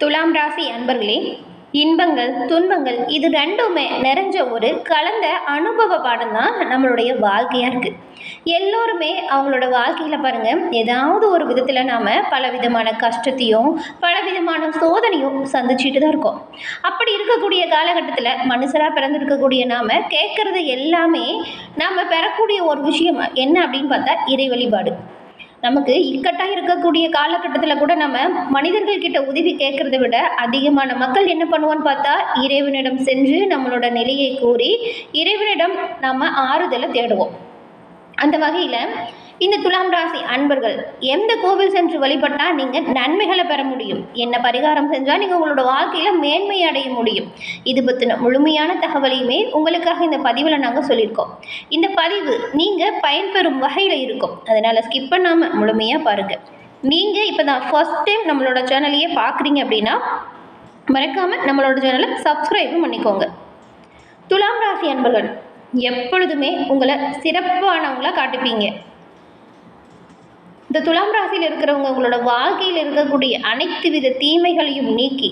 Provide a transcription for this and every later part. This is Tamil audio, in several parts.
துலாம் ராசி அன்பர்களே, இன்பங்கள் துன்பங்கள் இது ரெண்டுமே நிறைஞ்ச ஒரு கலந்த அனுபவ பாடம் தான் நம்மளுடைய வாழ்க்கையாக இருக்குது. எல்லோருமே அவங்களோட வாழ்க்கையில் பாருங்கள், ஏதாவது ஒரு விதத்தில் நாம் பலவிதமான கஷ்டத்தையும் பலவிதமான சோதனையும் சந்திச்சுட்டு தான் இருக்கோம். அப்படி இருக்கக்கூடிய காலகட்டத்தில் மனுஷராக பிறந்திருக்கக்கூடிய நாம் கேட்குறது எல்லாமே நாம் பெறக்கூடிய ஒரு விஷயம் என்ன அப்படின்னு பார்த்தா இறை வழிபாடு. நமக்கு இக்கட்டாக இருக்கக்கூடிய காலகட்டத்தில் கூட நம்ம மனிதர்கள் கிட்ட உதவி கேட்கறத விட அதிகமான மக்கள் என்ன பண்ணுவோன்னு பார்த்தா இறைவனிடம் சென்று நம்மளோட நிலையை கூறி இறைவனிடம் நம்ம ஆறுதலை தேடுவோம். அந்த வகையில் இந்த துலாம் ராசி அன்பர்கள் எந்த கோவில் சென்று வழிபட்டால் நீங்கள் நன்மைகளை பெற முடியும், என்ன பரிகாரம் செஞ்சால் நீங்கள் உங்களோட வாழ்க்கையில் மேன்மை அடைய முடியும், இது பற்றின முழுமையான தகவலையுமே உங்களுக்காக இந்த பதிவில் நாங்கள் சொல்லியிருக்கோம். இந்த பதிவு நீங்கள் பயன்பெறும் வகையில் இருக்கும், அதனால் ஸ்கிப் பண்ணாமல் முழுமையாக பாருங்கள். நீங்கள் இப்போ தான் ஃபர்ஸ்ட் டைம் நம்மளோட சேனலையே பார்க்குறீங்க அப்படின்னா மறக்காமல் நம்மளோட சேனலை சப்ஸ்கிரைபும் பண்ணிக்கோங்க. துலாம் ராசி அன்பர்கள் எப்பொழுதுமே உங்களை சிறப்பானவங்களாக காட்டுப்பீங்க. இந்த துலாம் ராசியில் இருக்கிறவங்க உங்களோட வாழ்க்கையில் இருக்கக்கூடிய அனைத்து வித தீமைகளையும் நீக்கி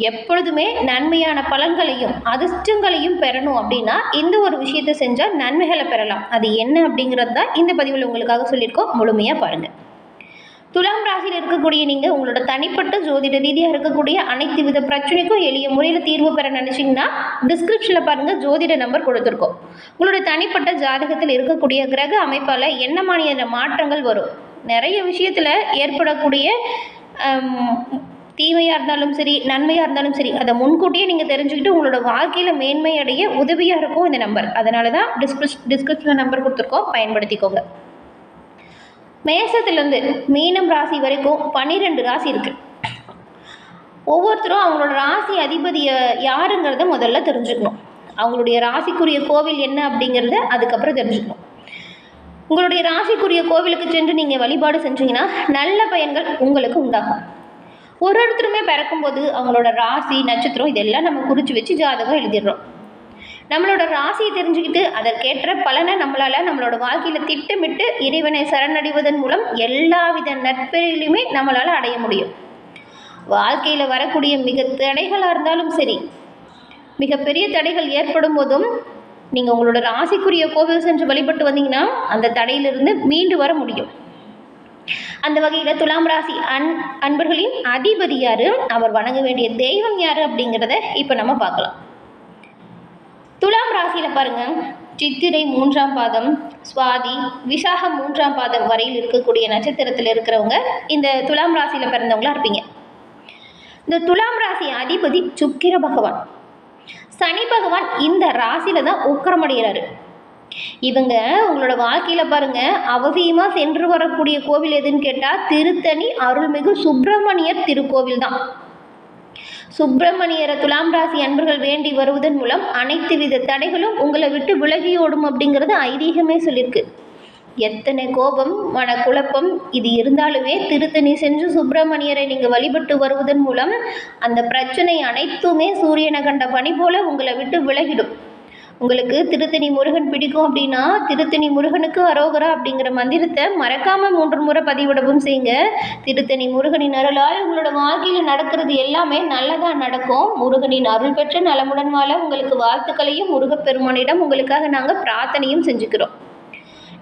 எப்பொழுதுமே நன்மையான பலன்களையும் அதிர்ஷ்டங்களையும் பெறணும் அப்படின்னா இந்த ஒரு விஷயத்தை செஞ்சால் நன்மைகளை பெறலாம். அது என்ன அப்படிங்கிறது தான் இந்த பதிவில் உங்களுக்காக சொல்லியிருக்கோம், முழுமையாக பாருங்கள். துலாம் ராசியில் இருக்கக்கூடிய நீங்கள் உங்களோட தனிப்பட்ட ஜோதிட ரீதியாக இருக்கக்கூடிய அனைத்து வித பிரச்சனைக்கும் எளிய முறையில் தீர்வு பெற நினச்சிங்கன்னா டிஸ்கிரிப்ஷனில் பாருங்கள், ஜோதிட நம்பர் கொடுத்துருக்கோம். உங்களோட தனிப்பட்ட ஜாதகத்தில் இருக்கக்கூடிய கிரக அமைப்பால் என்ன மாதிரியான மாற்றங்கள் வரும், நிறைய விஷயத்தில் ஏற்படக்கூடிய தீமையாக இருந்தாலும் சரி நன்மையாக இருந்தாலும் சரி அதை முன்கூட்டியே நீங்கள் தெரிஞ்சுக்கிட்டு உங்களோட வாழ்க்கையில் மேன்மை அடைய உதவியாக இருக்கும் இந்த நம்பர். அதனால தான் டிஸ்கிரிப்ஷனில் நம்பர் கொடுத்துருக்கோம், பயன்படுத்திக்கோங்க. மேசத்துலேருந்து மீனம் ராசி வரைக்கும் 12 ராசி இருக்குது. ஒவ்வொருத்தரும் அவங்களோட ராசி அதிபதியை யாருங்கிறத முதல்ல தெரிஞ்சுக்கணும். அவங்களுடைய ராசிக்குரிய கோவில் என்ன அப்படிங்கிறத அதுக்கப்புறம் தெரிஞ்சுக்கணும். உங்களுடைய ராசிக்குரிய கோவிலுக்கு சென்று நீங்கள் வழிபாடு செஞ்சீங்கன்னா நல்ல பயன்கள் உங்களுக்கு உண்டாகும். ஒருத்தருமே பிறக்கும்போது அவங்களோட ராசி நட்சத்திரம் இதெல்லாம் நம்ம குறித்து வச்சு ஜாதகம் எழுதிடுறோம். நம்மளோட ராசியை தெரிஞ்சுக்கிட்டு அதற்கேற்ற பலனை நம்மளோட வாழ்க்கையில் திட்டமிட்டு இறைவனை சரணடைவதன் மூலம் எல்லா வித நட்பெயர்களையுமே நம்மளால் அடைய முடியும். வாழ்க்கையில் வரக்கூடிய மிக தடைகளாக இருந்தாலும் சரி, மிகப்பெரிய தடைகள் ஏற்படும் போதும் நீங்கள் உங்களோட ராசிக்குரிய கோவில் சென்று வழிபட்டு வந்தீங்கன்னா அந்த தடையிலிருந்து மீண்டு வர முடியும். அந்த வகையில் துலாம் ராசி அன்பர்களின் அதிபதி யார், அவர் வணங்க வேண்டிய தெய்வம் யார் அப்படிங்கிறத இப்போ நம்ம பார்க்கலாம். துலாம் ராசியில் பாருங்கள், சித்திரை 3ஆம் பாதம், சுவாதி, விசாகம் 3ஆம் பாதம் வரையில் இருக்கக்கூடிய நட்சத்திரத்தில் இருக்கிறவங்க இந்த துலாம் ராசியில் பிறந்தவங்களா இருப்பீங்க. இந்த துலாம் ராசி அதிபதி சுக்கிர பகவான். சனி பகவான் இந்த ராசியில் தான் உக்கிரமடைகிறாரு. இவங்க உங்களோட வாழ்க்கையில் பாருங்கள் அவசியமாக சென்று வரக்கூடிய கோவில் எதுன்னு கேட்டால் திருத்தணி அருள்மிகு சுப்பிரமணியர் திருக்கோவில் தான். சுப்பிரமணியரை துலாம் ராசி அன்பர்கள் வேண்டி வருவதன் மூலம் அனைத்து வித தடைகளும் உங்களை விட்டு விலகியோடும் அப்படிங்கிறது ஐதீகமே சொல்லியிருக்கு. எத்தனை கோபம் மனக்குழப்பம் இது இருந்தாலுமே திருத்தணி சென்று சுப்பிரமணியரை நீங்கள் வழிபட்டு வருவதன் மூலம் அந்த பிரச்சனை அனைத்துமே சூரியனை கண்ட பனி போல உங்களை விட்டு விலகிடும். உங்களுக்கு திருத்தணி முருகன் பிடிக்கும் அப்படின்னா திருத்தணி முருகனுக்கு அரோகரா அப்படிங்கிற மந்திரத்தை மறக்காமல் 3 முறை பதிவிடவும் செய்யுங்க. திருத்தணி முருகனின் அருளால் உங்களோட வாழ்க்கையில் நடக்கிறது எல்லாமே நல்லதாக நடக்கும். முருகனின் அருள் பெற்ற நலமுடன் வாழ உங்களுக்கு வாழ்த்துக்களையும் முருகப்பெருமானிடம் உங்களுக்காக நாங்கள் பிரார்த்தனையும் செஞ்சுக்கிறோம்.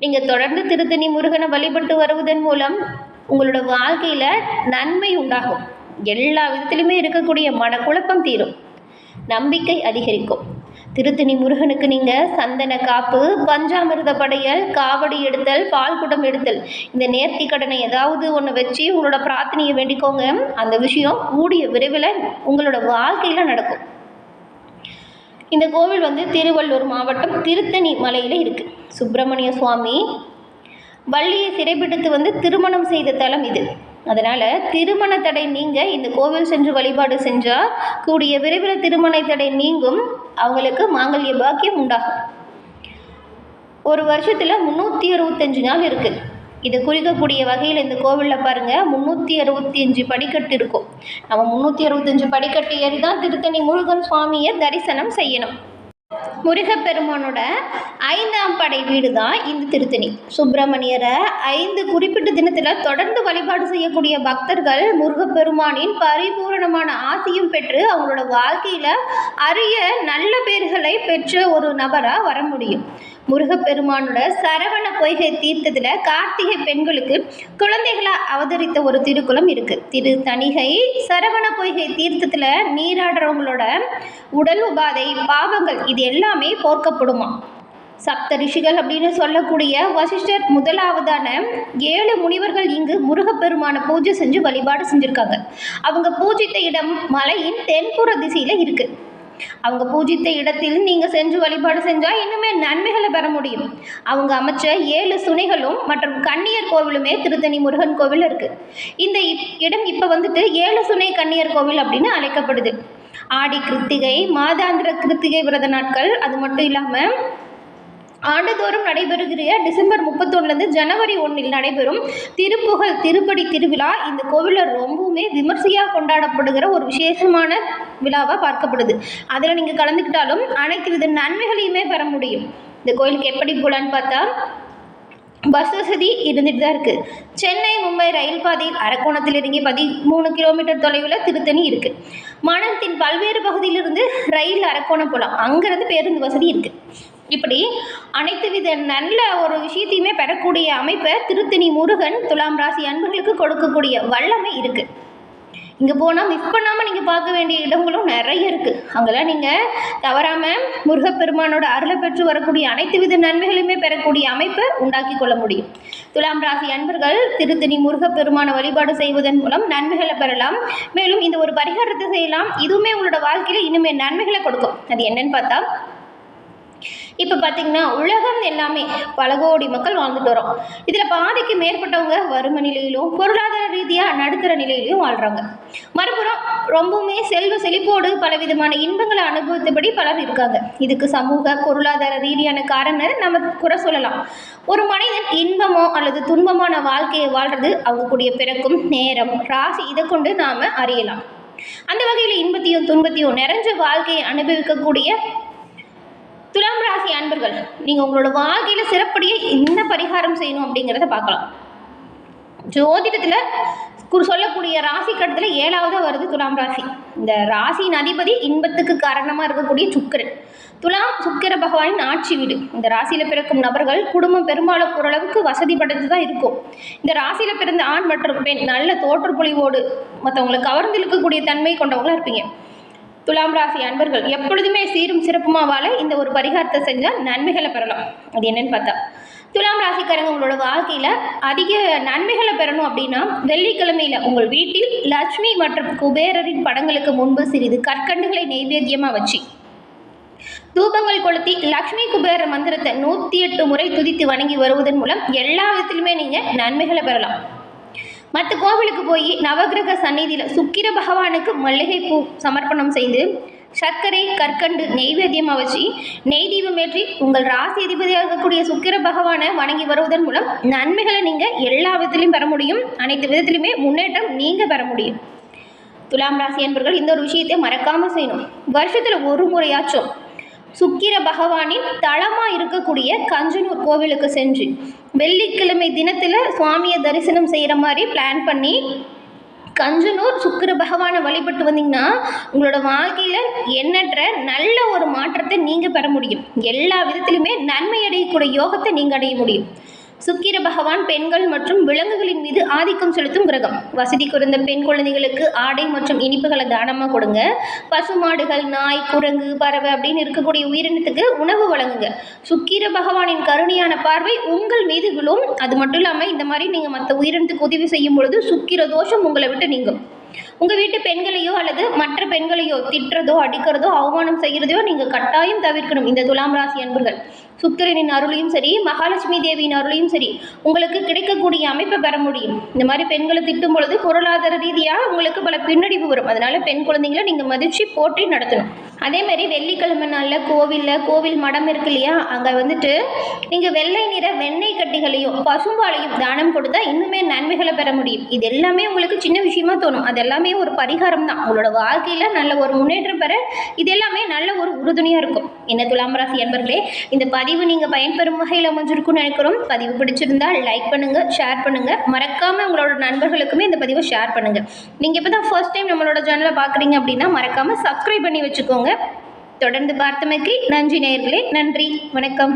நீங்கள் தொடர்ந்து திருத்தணி முருகனை வழிபட்டு வருவதன் மூலம் உங்களோட வாழ்க்கையில் நன்மை உண்டாகும். எல்லா விதத்திலுமே இருக்கக்கூடிய மனக்குழப்பம் தீரும், நம்பிக்கை அதிகரிக்கும். திருத்தணி முருகனுக்கு நீங்கள் சந்தன காப்பு, பஞ்சாமிர்த படையல், காவடி எடுத்தல், பால் குடம் எடுத்தல், இந்த நேர்த்தி கடனை ஏதாவது ஒன்று வச்சு உங்களோட பிரார்த்தனையை வேண்டிக்கோங்க. அந்த விஷயம் கூடிய விரைவில் உங்களோட வாழ்க்கையில் நடக்கும். இந்த கோவில் திருவள்ளூர் மாவட்டம் திருத்தணி மலையில் இருக்குது. சுப்பிரமணிய சுவாமி வள்ளியை சிறைப்பிடித்து திருமணம் செய்த தலம் இது. அதனால் திருமண தடை நீங்கள் இந்த கோவில் சென்று வழிபாடு செஞ்சால் கூடிய விரைவில் திருமண தடை நீங்கும், அவங்களுக்கு மாங்கல்ய பாக்கியம் உண்டாகும். ஒரு வருஷத்தில் 365 நாள் இருக்குது. இது குறிக்கக்கூடிய வகையில் இந்த கோவிலில் பாருங்கள் 365 படிக்கட்டு இருக்கும். நம்ம 365 படிக்கட்டு ஏறி தான் திருத்தணி முருகன் சுவாமியை தரிசனம் செய்யணும். முருகப்பெருமானோட 5ஆம் படை வீடு தான் இந்த திருத்தணி. சுப்பிரமணியரை 5 குறிப்பிட்ட தினத்தில் தொடர்ந்து வழிபாடு செய்யக்கூடிய பக்தர்கள் முருகப்பெருமானின் பரிபூரணமான ஆசையும் பெற்று அவங்களோட வாழ்க்கையில் அரிய நல்ல பேர்களை பெற்ற ஒரு நபராக வர முடியும். முருகப்பெருமானோட சரவண பொய்கை தீர்த்தத்தில் கார்த்திகை பெண்களுக்கு குழந்தைகளாக அவதரித்த ஒரு திருக்குளம் இருக்குது. திருத்தணிகை சரவண பொய்கை தீர்த்தத்தில் நீராடுறவங்களோட உடல் உபாதை பாவங்கள் இது எல்லாமே போர்க்கப்படுமா. சப்த ரிஷிகள் அப்படின்னு சொல்லக்கூடிய வசிஷ்டர் முதலாவதான 7 முனிவர்கள் இங்கு முருகப்பெருமான பூஜை செஞ்சு வழிபாடு செஞ்சுருக்காங்க. அவங்க பூஜித்த இடம் மலையின் தென்புற திசையில் இருக்குது. அவங்க பூஜித்த இடத்தில் நீங்கள் செஞ்சு வழிபாடு செஞ்சால் இன்னுமே நன்மைகளை பெற முடியும். அவங்க அமைச்ச 7 சுனைகளும் மற்றும் கன்னியர் கோவிலுமே திருத்தணி முருகன் கோவில் இருக்குது. இந்த இடம் இப்போ வந்துட்டு 7 சுனை கன்னியர் கோவில் அப்படின்னு அழைக்கப்படுது. ஆடி கிருத்திகை மாதாந்திர கிருத்திகை விரத நாட்கள் அது மட்டும் இல்லாமல் ஆண்டுதோறும் நடைபெறுகிற டிசம்பர் 31 ஜனவரி 1 நடைபெறும் திருப்புகழ் திருப்படி திருவிழா இந்த கோவிலில் ரொம்பவுமே விமர்சையாக கொண்டாடப்படுகிற ஒரு விசேஷமான விழாவாக பார்க்கப்படுது. அதில் நீங்கள் கலந்துக்கிட்டாலும் அனைத்து வித நன்மைகளையுமே பெற முடியும். இந்த கோயிலுக்கு எப்படி போகலான்னு பார்த்தா பஸ் வசதி இருந்துட்டு தான் இருக்குது. சென்னை மும்பை ரயில் பாதையில் அரக்கோணத்தில் இறங்கி 13 கிலோமீட்டர் தொலைவில் திருத்தணி இருக்குது. மாநிலத்தின் பல்வேறு பகுதியிலிருந்து ரயில் அரக்கோணம் போகலாம். அங்கேருந்து பேருந்து வசதி இருக்குது. இப்படி அனைத்து வித நல்ல ஒரு விஷயத்தையுமே பெறக்கூடிய அமைப்பை திருத்தணி முருகன் துலாம் ராசி அன்பர்களுக்கு கொடுக்கக்கூடிய வல்லமை இருக்குது. இங்கே போனால் மிஸ் பண்ணாமல் நீங்கள் பார்க்க வேண்டிய இடங்களும் நிறைய இருக்குது. அங்கெல்லாம் நீங்கள் தவறாமல் முருகப்பெருமானோட அருளை பெற்று வரக்கூடிய அனைத்து வித நன்மைகளையுமே பெறக்கூடிய அமைப்பை உண்டாக்கி கொள்ள முடியும். துலாம் ராசி அன்பர்கள் திருத்தணி முருகப்பெருமான வழிபாடு செய்வதன் மூலம் நன்மைகளை பெறலாம். மேலும் இந்த ஒரு பரிகாரத்தை செய்யலாம். இதுவுமே உங்களோட வாழ்க்கையில் இன்னுமே நன்மைகளை கொடுக்கும். அது என்னன்னு பார்த்தா இப்போ பார்த்திங்கன்னா உலகம் எல்லாமே பல கோடி மக்கள் வாழ்ந்துட்டு வரோம். இதில் பாதிக்கு மேற்பட்டவங்க வறுமை நிலையிலும் பொருளாதார ரீதியாக நடுத்தர நிலையிலையும் வாழ்கிறாங்க. மறுபுறம் ரொம்பவுமே செல்வ செழிப்போடு பலவிதமான இன்பங்களை அனுபவித்தபடி பலர் இருக்காங்க. இதுக்கு சமூக பொருளாதார ரீதியான காரணம் நம்ம குறை சொல்லலாம். ஒரு மனிதன் இன்பமோ அல்லது துன்பமான வாழ்க்கையை வாழ்கிறது அவங்க கூடிய பிறக்கும் நேரம் ராசி இதை கொண்டு நாம் அறியலாம். அந்த வகையில் இன்பத்தையும் துன்பத்தையும் நிறைஞ்ச வாழ்க்கையை அனுபவிக்கக்கூடிய துலாம் ராசி அன்பர்கள் நீங்கள் உங்களோட வாழ்க்கையில் சிறப்படியே என்ன பரிகாரம் செய்யணும் அப்படிங்கிறத பார்க்கலாம். ஜோதிடத்தில் சொல்லக்கூடிய ராசி கட்டத்தில் 7ஆவதாக வருது துலாம் ராசி. இந்த ராசியின் அதிபதி இன்பத்துக்கு காரணமாக இருக்கக்கூடிய சுக்கிரன். துலாம் சுக்கிர பகவானின் ஆட்சி வீடு. இந்த ராசியில் பிறக்கும் நபர்கள் குடும்பம் பெரும்பாலும் ஓரளவுக்கு வசதி படைத்து தான் இருக்கும். இந்த ராசியில் பிறந்த ஆண் மற்றும் பெண் நல்ல தோற்றப்பொழிவோடு மற்றவங்களை கவர்ந்து இழுக்கக்கூடிய தன்மை கொண்டவங்களாக இருப்பீங்க. துலாம் ராசி அன்பர்கள் எப்பொழுதுமே சீரும் சிறப்புமாக வாழ இந்த ஒரு பரிகாரத்தை செஞ்சால் நன்மைகளை பெறலாம். அது என்னன்னு பார்த்தா துலாம் ராசிக்காரங்க உங்களோட வாழ்க்கையில் அதிக நன்மைகளை பெறணும் அப்படின்னா வெள்ளிக்கிழமையில் உங்கள் வீட்டில் லட்சுமி மற்றும் குபேரரின் படங்களுக்கு முன்பு சிறிது கற்கண்டுகளை நைவேத்தியமாக வச்சு தூபங்கள் கொளுத்தி லக்ஷ்மி குபேர மந்திரத்தை 108 முறை துதித்து வணங்கி வருவதன் மூலம் எல்லா விதத்திலுமே நீங்கள் நன்மைகளை பெறலாம். மற்ற கோவிலுக்கு போய் நவகிரக சந்நிதியில் சுக்கிர பகவானுக்கு மல்லிகைப்பூ சமர்ப்பணம் செய்து சர்க்கரை கற்கண்டு நெய்வேத்தியமாக வச்சு நெய் தீபம் ஏற்றி உங்கள் ராசி அதிபதியாக இருக்கக்கூடிய சுக்கிர பகவானை வணங்கி வருவதன் மூலம் நன்மைகளை நீங்கள் எல்லா விதத்திலையும் பெற முடியும். அனைத்து விதத்திலுமே முன்னேற்றம் நீங்கள் பெற முடியும். துலாம் ராசி என்பவர்கள் இந்த ஒரு விஷயத்தை மறக்காமல் செய்யணும். வருஷத்தில் ஒரு முறையாச்சும் சுக்கிர பகவானின் தளமாக இருக்கக்கூடிய கஞ்சனூர் கோவிலுக்கு சென்று வெள்ளிக்கிழமை தினத்தில் சுவாமியை தரிசனம் செய்கிற மாதிரி பிளான் பண்ணி கஞ்சனூர் சுக்கிர பகவானை வழிபட்டு வந்தீங்கன்னா உங்களோட வாழ்க்கையில் எண்ணற்ற நல்ல ஒரு மாற்றத்தை நீங்கள் பெற முடியும். எல்லா விதத்திலுமே நன்மை அடையக்கூடிய யோகத்தை நீங்கள் அடைய முடியும். சுக்கிர பகவான் பெண்கள் மற்றும் விலங்குகளின் மீது ஆதிக்கம் செலுத்தும் கிரகம். வசதி குறைந்த பெண் குழந்தைகளுக்கு ஆடை மற்றும் இனிப்புகளை தானமாக கொடுங்க. பசுமாடுகள் நாய் குரங்கு பறவை அப்படின்னு இருக்கக்கூடிய உயிரினத்துக்கு உணவு வழங்குங்க. சுக்கிர பகவானின் கருணையான பார்வை உங்கள் மீது விழும். அது மட்டும் இல்லாமல் இந்த மாதிரி நீங்கள் மற்ற உயிரினத்துக்கு உதவி செய்யும் பொழுது சுக்கிர தோஷம் உங்களை விட்டு நீங்கும். உங்கள் வீட்டு பெண்களையோ அல்லது மற்ற பெண்களையோ திட்டுறதோ அடிக்கிறதோ அவமானம் செய்கிறதையோ நீங்கள் கட்டாயம் தவிர்க்கணும். இந்த துலாம் ராசி அன்பர்கள் சுக்கிரனின் அருளையும் சரி, மகாலட்சுமி தேவியின் அருளையும் சரி உங்களுக்கு கிடைக்கக்கூடிய அமைப்பை பெற முடியும். இந்த மாதிரி பெண்களை திட்டும் பொழுது பொருளாதார ரீதியாக உங்களுக்கு பல பின்னடைவு வரும். அதனால பெண் குழந்தைங்களை நீங்கள் மதித்து போற்றி நடத்தணும். அதே மாதிரி வெள்ளிக்கிழமை நாளில் கோவில் மடம் இருக்கு இல்லையா, அங்கே வந்துட்டு நீங்கள் வெள்ளை நிற வெண்ணெய் கட்டிகளையும் பசும்பாலையும் தானம் கொடுத்தா இன்னுமே நன்மைகளை பெற முடியும். இது எல்லாமே உங்களுக்கு சின்ன விஷயமா தோணும், அது எல்லாமே ஒரு பரிகாரம் தான். உங்களோட வாழ்க்கையில் நல்ல ஒரு முன்னேற்றம் பெற இது எல்லாமே நல்ல ஒரு உறுதுணையாக இருக்கும். என்ன துலாம் ராசி அன்பர்களே, இந்த பதிவு நீங்கள் பயன்பெறும் வகையில் அமைஞ்சிருக்கும்னு நினைக்கிறோம். பதிவு பிடிச்சிருந்தால் லைக் பண்ணுங்கள், ஷேர் பண்ணுங்கள். மறக்காமல் உங்களோட நண்பர்களுக்குமே இந்த பதிவை ஷேர் பண்ணுங்கள். நீங்கள் இப்போ தான் ஃபர்ஸ்ட் டைம் நம்மளோட சேனலை பார்க்குறீங்க அப்படின்னா மறக்காமல் சப்ஸ்கிரைப் பண்ணி வச்சுக்கோங்க. தொடர்ந்து பார்த்தமைக்கு நன்றி நேயர்களே. நன்றி, வணக்கம்.